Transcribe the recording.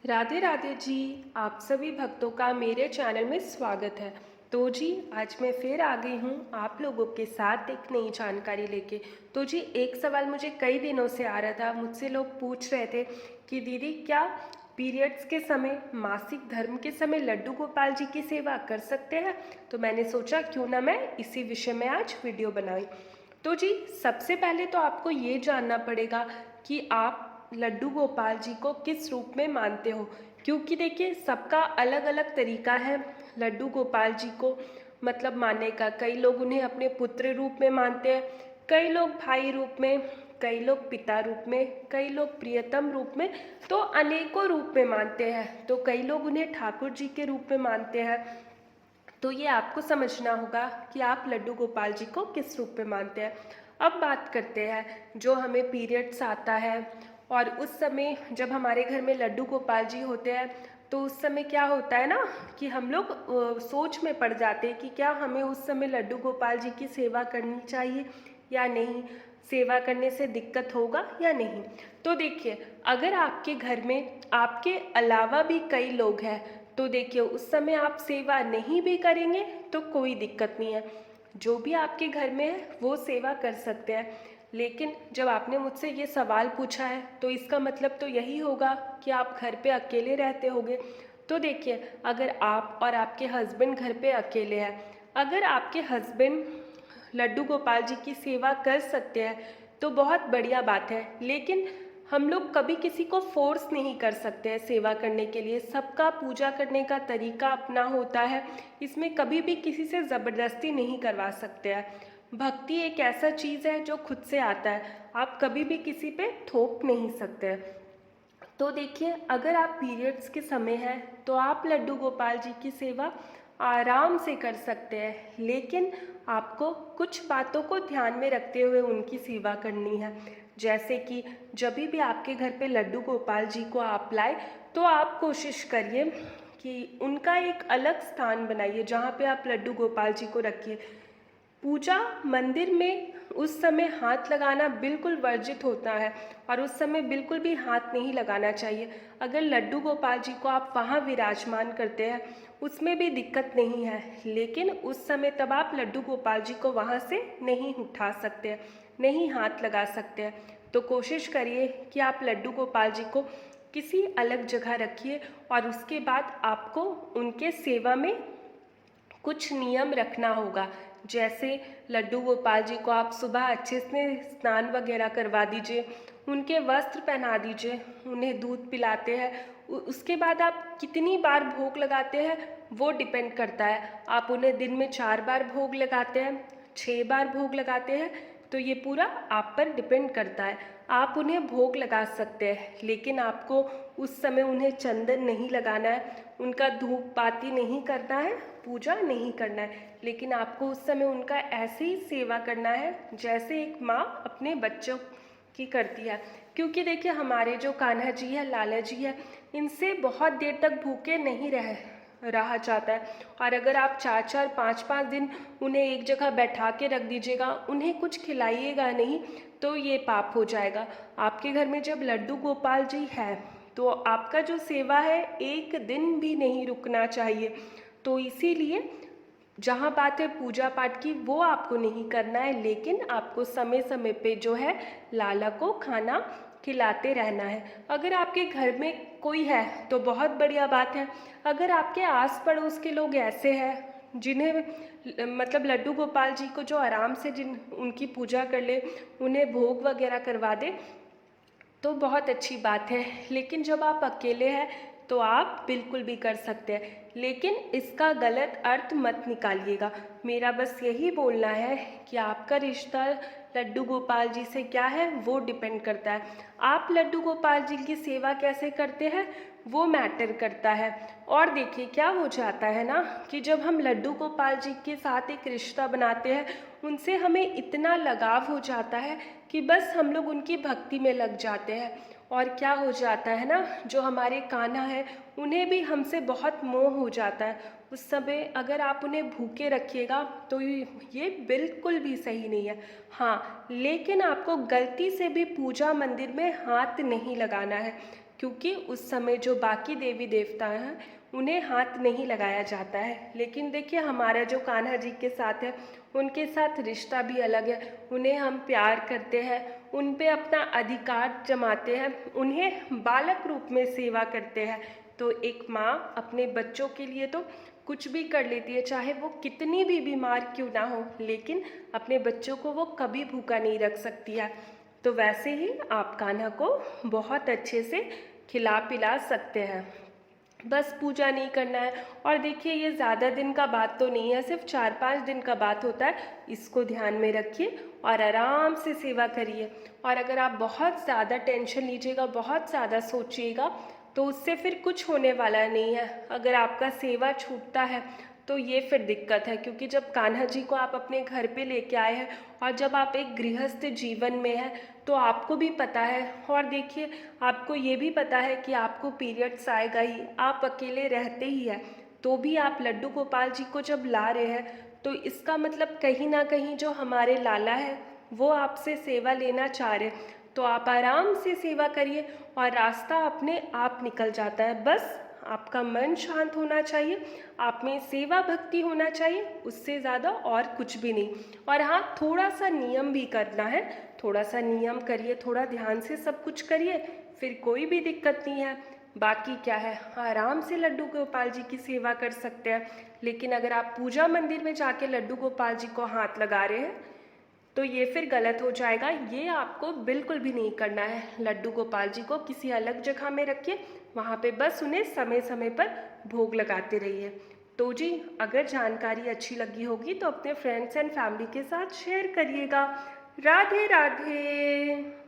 राधे राधे जी। आप सभी भक्तों का मेरे चैनल में स्वागत है। तो जी आज मैं फिर आ गई हूँ आप लोगों के साथ एक नई जानकारी लेके। तो जी एक सवाल मुझे कई दिनों से आ रहा था, मुझसे लोग पूछ रहे थे कि दीदी क्या पीरियड्स के समय, मासिक धर्म के समय लड्डू गोपाल जी की सेवा कर सकते हैं। तो मैंने सोचा क्यों ना मैं इसी विषय में आज वीडियो बनाई। तो जी सबसे पहले तो आपको ये जानना पड़ेगा कि आप लड्डू गोपाल जी को किस रूप में मानते हो, क्योंकि देखिए सबका अलग अलग तरीका है लड्डू गोपाल जी को मतलब मानने का। कई लोग उन्हें अपने पुत्र रूप में मानते हैं, कई लोग भाई रूप में, कई लोग पिता रूप में, कई लोग प्रियतम रूप में, तो अनेकों रूप में मानते हैं। तो कई लोग उन्हें ठाकुर जी के रूप में मानते हैं। तो ये आपको समझना होगा कि आप लड्डू गोपाल जी को किस रूप में मानते हैं। अब बात करते हैं जो हमें पीरियड्स आता है और उस समय जब हमारे घर में लड्डू गोपाल जी होते हैं, तो उस समय क्या होता है ना कि हम लोग सोच में पड़ जाते हैं कि क्या हमें उस समय लड्डू गोपाल जी की सेवा करनी चाहिए या नहीं, सेवा करने से दिक्कत होगा या नहीं। तो देखिए अगर आपके घर में आपके अलावा भी कई लोग हैं, तो देखिए उस समय आप सेवा नहीं भी करेंगे तो कोई दिक्कत नहीं है, जो भी आपके घर में है वो सेवा कर सकते हैं। लेकिन जब आपने मुझसे ये सवाल पूछा है तो इसका मतलब तो यही होगा कि आप घर पे अकेले रहते होंगे। तो देखिए अगर आप और आपके हस्बैंड घर पे अकेले हैं, अगर आपके हस्बैंड लड्डू गोपाल जी की सेवा कर सकते हैं तो बहुत बढ़िया बात है। लेकिन हम लोग कभी किसी को फोर्स नहीं कर सकते हैं सेवा करने के लिए। सबका पूजा करने का तरीका अपना होता है, इसमें कभी भी किसी से ज़बरदस्ती नहीं करवा सकते हैं। भक्ति एक ऐसा चीज़ है जो खुद से आता है, आप कभी भी किसी पे थोप नहीं सकते हैं। तो देखिए अगर आप पीरियड्स के समय हैं तो आप लड्डू गोपाल जी की सेवा आराम से कर सकते हैं, लेकिन आपको कुछ बातों को ध्यान में रखते हुए उनकी सेवा करनी है। जैसे कि जब भी आपके घर पे लड्डू गोपाल जी को आप लाए तो आप कोशिश करिए कि उनका एक अलग स्थान बनाइए जहाँ पे आप लड्डू गोपाल जी को रखिए। पूजा मंदिर में उस समय हाथ लगाना बिल्कुल वर्जित होता है और उस समय बिल्कुल भी हाथ नहीं लगाना चाहिए। अगर लड्डू गोपाल जी को आप वहाँ विराजमान करते हैं उसमें भी दिक्कत नहीं है, लेकिन उस समय तब आप लड्डू गोपाल जी को वहाँ से नहीं उठा सकते हैं, नहीं हाथ लगा सकते हैं। तो कोशिश करिए कि आप लड्डू गोपाल जी को किसी अलग जगह रखिए और उसके बाद आपको उनके सेवा में कुछ नियम रखना होगा। जैसे लड्डू गोपाल जी को आप सुबह अच्छे से स्नान वगैरह करवा दीजिए, उनके वस्त्र पहना दीजिए, उन्हें दूध पिलाते हैं। उसके बाद आप कितनी बार भोग लगाते हैं वो डिपेंड करता है। आप उन्हें दिन में 4 बार भोग लगाते हैं, 6 बार भोग लगाते हैं, तो ये पूरा आप पर डिपेंड करता है। आप उन्हें भोग लगा सकते हैं, लेकिन आपको उस समय उन्हें चंदन नहीं लगाना है, उनका धूप बाती नहीं करना है, पूजा नहीं करना है। लेकिन आपको उस समय उनका ऐसे ही सेवा करना है जैसे एक माँ अपने बच्चों की करती है। क्योंकि देखिए हमारे जो कान्हा जी है, लाला जी है, इनसे बहुत देर तक भूखे नहीं रहा जाता है। और अगर आप 4-4 5-5 दिन उन्हें एक जगह बैठा के रख दीजिएगा, उन्हें कुछ खिलाइएगा नहीं, तो ये पाप हो जाएगा। आपके घर में जब लड्डू गोपाल जी है तो आपका जो सेवा है एक दिन भी नहीं रुकना चाहिए। तो इसीलिए जहाँ बात है पूजा पाठ की वो आपको नहीं करना है, लेकिन आपको समय समय पे जो है लाला को खाना खिलाते रहना है। अगर आपके घर में कोई है तो बहुत बढ़िया बात है। अगर आपके आस पड़ोस के लोग ऐसे हैं जिन्हें मतलब लड्डू गोपाल जी को जो आराम से जिन उनकी पूजा कर ले, उन्हें भोग वगैरह करवा दे, तो बहुत अच्छी बात है। लेकिन जब आप अकेले हैं तो आप बिल्कुल भी कर सकते हैं, लेकिन इसका गलत अर्थ मत निकालिएगा। मेरा बस यही बोलना है कि आपका रिश्ता लड्डू गोपाल जी से क्या है वो डिपेंड करता है। आप लड्डू गोपाल जी की सेवा कैसे करते हैं वो मैटर करता है। और देखिए क्या हो जाता है ना कि जब हम लड्डू गोपाल जी के साथ एक रिश्ता बनाते हैं, उनसे हमें इतना लगाव हो जाता है कि बस हम लोग उनकी भक्ति में लग जाते हैं। और क्या हो जाता है ना, जो हमारे कान्हा है उन्हें भी हमसे बहुत मोह हो जाता है। उस समय अगर आप उन्हें भूखे रखिएगा तो ये बिल्कुल भी सही नहीं है। हाँ, लेकिन आपको गलती से भी पूजा मंदिर में हाथ नहीं लगाना है, क्योंकि उस समय जो बाकी देवी देवता हैं उन्हें हाथ नहीं लगाया जाता है। लेकिन देखिए हमारा जो कान्हा जी के साथ है उनके साथ रिश्ता भी अलग है। उन्हें हम प्यार करते हैं, उन पे अपना अधिकार जमाते हैं, उन्हें बालक रूप में सेवा करते हैं। तो एक माँ अपने बच्चों के लिए तो कुछ भी कर लेती है, चाहे वो कितनी भी बीमार क्यों ना हो, लेकिन अपने बच्चों को वो कभी भूखा नहीं रख सकती है। तो वैसे ही आप कान्हा को बहुत अच्छे से खिला पिला सकते हैं। बस पूजा नहीं करना है। और देखिए ये ज़्यादा दिन का बात तो नहीं है, सिर्फ 4-5 दिन का बात होता है। इसको ध्यान में रखिए और आराम से सेवा करिए। और अगर आप बहुत ज़्यादा टेंशन लीजिएगा, बहुत ज़्यादा सोचिएगा, तो उससे फिर कुछ होने वाला नहीं है। अगर आपका सेवा छूटता है तो ये फिर दिक्कत है, क्योंकि जब कान्हा जी को आप अपने घर पे लेके आए हैं और जब आप एक गृहस्थ जीवन में हैं तो आपको भी पता है, और देखिए आपको ये भी पता है कि आपको पीरियड्स आएगा ही, आप अकेले रहते ही हैं, तो भी आप लड्डू गोपाल जी को जब ला रहे हैं तो इसका मतलब कहीं ना कहीं जो हमारे लाला है वो आपसे सेवा लेना चाह रहे हैं। तो आप आराम से सेवा करिए और रास्ता अपने आप निकल जाता है। बस आपका मन शांत होना चाहिए, आप में सेवा भक्ति होना चाहिए, उससे ज़्यादा और कुछ भी नहीं। और हाँ, थोड़ा सा नियम भी करना है, थोड़ा सा नियम करिए, थोड़ा ध्यान से सब कुछ करिए, फिर कोई भी दिक्कत नहीं है। बाकी क्या है, आराम से लड्डू गोपाल जी की सेवा कर सकते हैं। लेकिन अगर आप पूजा मंदिर में जाके लड्डू गोपाल जी को हाथ लगा रहे हैं तो ये फिर गलत हो जाएगा। ये आपको बिल्कुल भी नहीं करना है। लड्डू गोपाल जी को किसी अलग जगह में रखिए, वहाँ पे बस उन्हें समय समय पर भोग लगाते रहिए। तो जी, अगर जानकारी अच्छी लगी होगी तो अपने फ्रेंड्स एंड फैमिली के साथ शेयर करिएगा। राधे राधे।